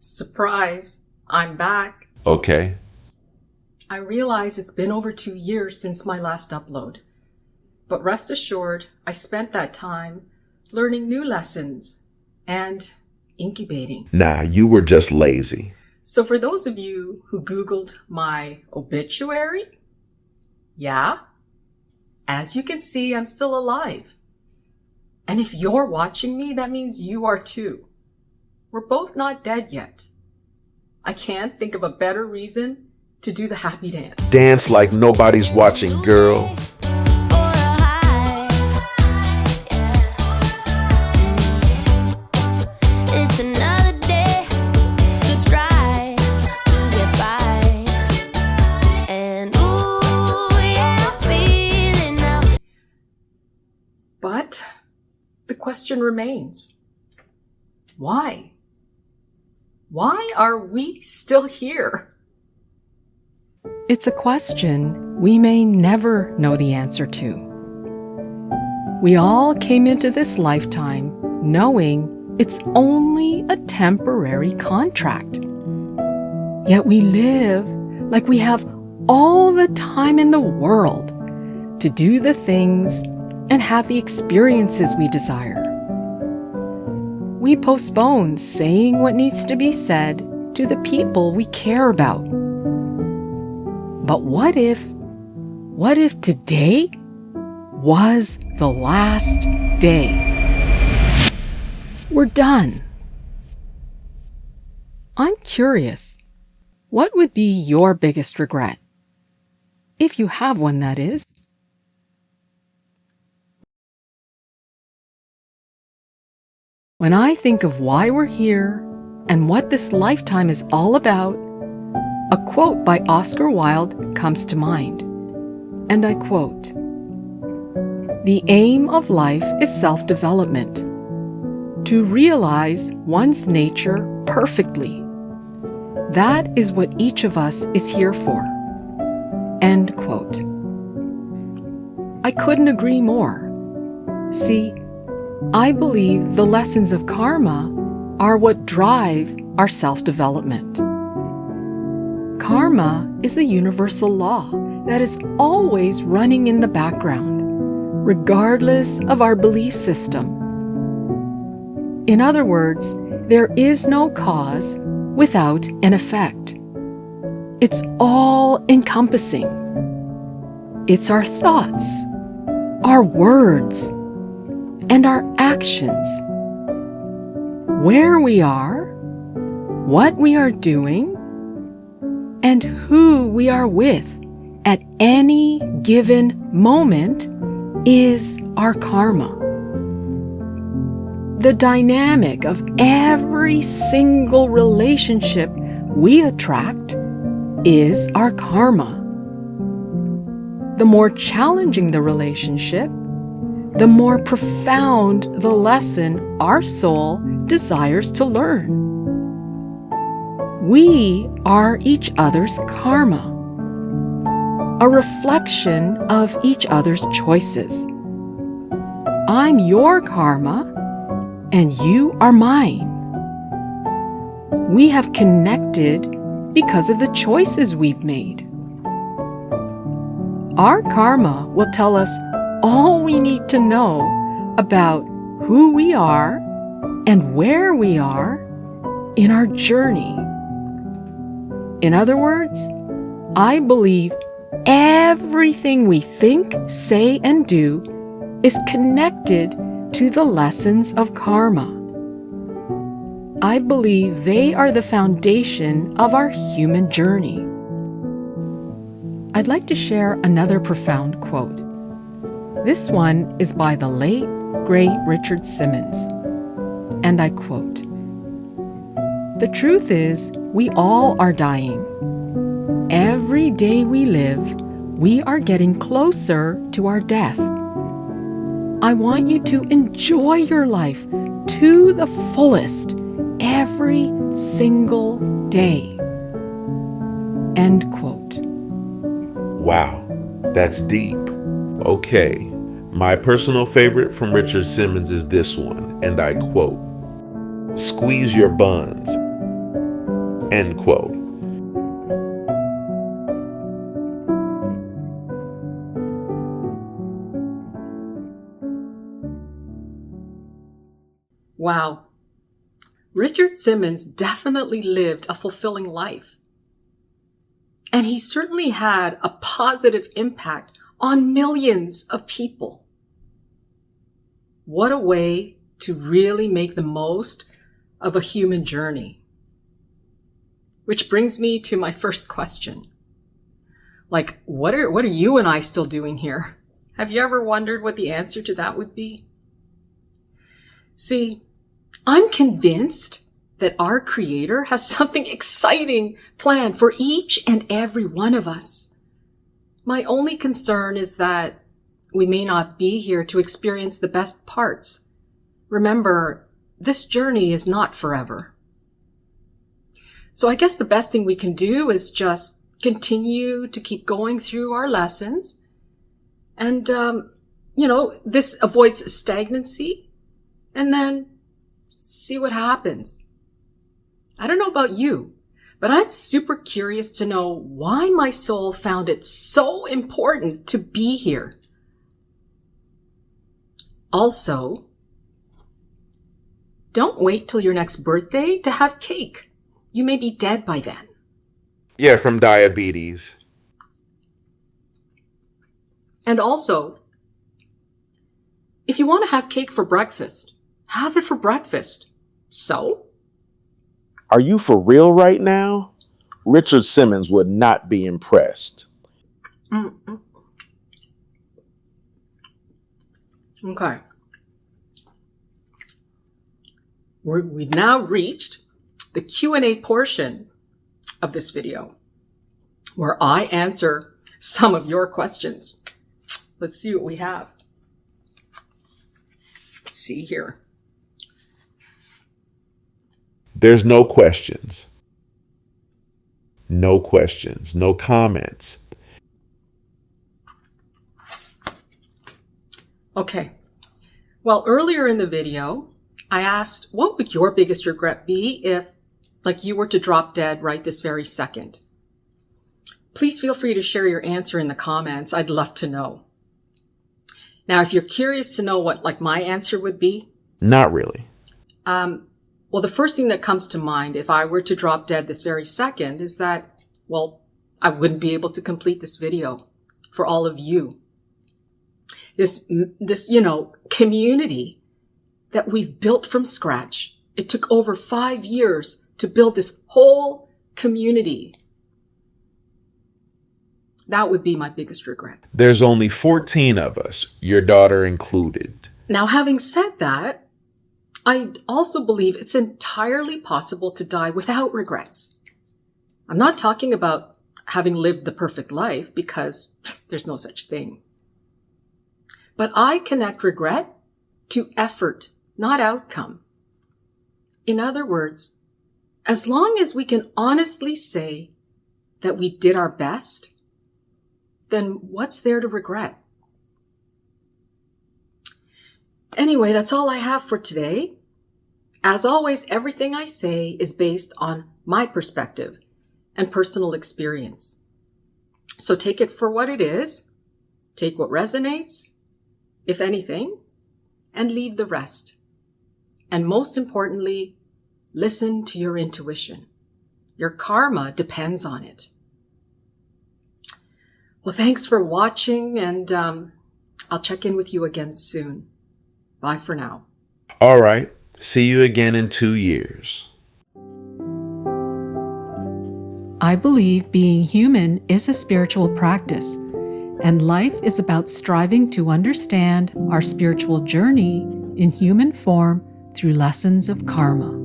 Surprise, I'm back. Okay. I realize it's been over 2 years since my last upload. But rest assured, I spent that time learning new lessons and incubating. Nah, you were just lazy. So for those of you who Googled my obituary, yeah, as you can see, I'm still alive. And if you're watching me, that means you are too. We're both not dead yet. I can't think of a better reason to do the happy dance. Dance like nobody's watching, girl. But the question remains, why? Why are we still here? It's a question we may never know the answer to. We all came into this lifetime knowing it's only a temporary contract. Yet we live like we have all the time in the world to do the things and have the experiences we desire. We postpone saying what needs to be said to the people we care about. But what if today was the last day? We're done. I'm curious, what would be your biggest regret? If you have one, that is. When I think of why we're here and what this lifetime is all about, a quote by Oscar Wilde comes to mind. And I quote, "The aim of life is self-development, to realize one's nature perfectly. That is what each of us is here for." End quote. I couldn't agree more. See, I believe the lessons of karma are what drive our self-development. Karma is a universal law that is always running in the background, regardless of our belief system. In other words, there is no cause without an effect. It's all-encompassing. It's our thoughts, our words, and our actions. Where we are, what we are doing, and who we are with at any given moment is our karma. The dynamic of every single relationship we attract is our karma. The more challenging the relationship, the more profound the lesson our soul desires to learn. We are each other's karma, a reflection of each other's choices. I'm your karma, and you are mine. We have connected because of the choices we've made. Our karma will tell us all we need to know about who we are and where we are in our journey. In other words, I believe everything we think, say, and do is connected to the lessons of karma. I believe they are the foundation of our human journey. I'd like to share another profound quote. This one is by the late, great Richard Simmons, and I quote, "The truth is, we all are dying. Every day we live, we are getting closer to our death. I want you to enjoy your life to the fullest every single day. End quote. Wow, that's deep. Okay, my personal favorite from Richard Simmons is this one, and I quote, "Squeeze your buns." End quote. Wow. Richard Simmons definitely lived a fulfilling life. And he certainly had a positive impact on millions of people. What a way to really make the most of a human journey. Which brings me to my first question. Like, what are you and I still doing here? Have you ever wondered what the answer to that would be? See, I'm convinced that our Creator has something exciting planned for each and every one of us. My only concern is that we may not be here to experience the best parts. Remember, this journey is not forever. So I guess the best thing we can do is just continue to keep going through our lessons. And, this avoids stagnancy. And then see what happens. I don't know about you, but I'm super curious to know why my soul found it so important to be here. Also, don't wait till your next birthday to have cake. You may be dead by then. Yeah, from diabetes. And also, if you want to have cake for breakfast, have it for breakfast. So? Are you for real right now? Richard Simmons would not be impressed. Mm-mm. Okay. We've now reached the Q&A portion of this video, where I answer some of your questions. Let's see what we have. Let's see here. There's no questions. No questions. No comments. Okay. Well, earlier in the video, I asked, what would your biggest regret be if, you were to drop dead right this very second? Please feel free to share your answer in the comments. I'd love to know. Now, if you're curious to know what, my answer would be. Not really. Well, the first thing that comes to mind if I were to drop dead this very second is that, I wouldn't be able to complete this video for all of you. This community that we've built from scratch. It took over 5 years to build this whole community. That would be my biggest regret. There's only 14 of us, your daughter included. Now, having said that, I also believe it's entirely possible to die without regrets. I'm not talking about having lived the perfect life, because there's no such thing. But I connect regret to effort, not outcome. In other words, as long as we can honestly say that we did our best, then what's there to regret? Anyway, that's all I have for today. As always, everything I say is based on my perspective and personal experience. So take it for what it is, take what resonates, if anything, and leave the rest. And most importantly, listen to your intuition. Your karma depends on it. Well, thanks for watching, and I'll check in with you again soon. Bye for now. All right. See you again in 2 years. I believe being human is a spiritual practice, and life is about striving to understand our spiritual journey in human form through lessons of karma.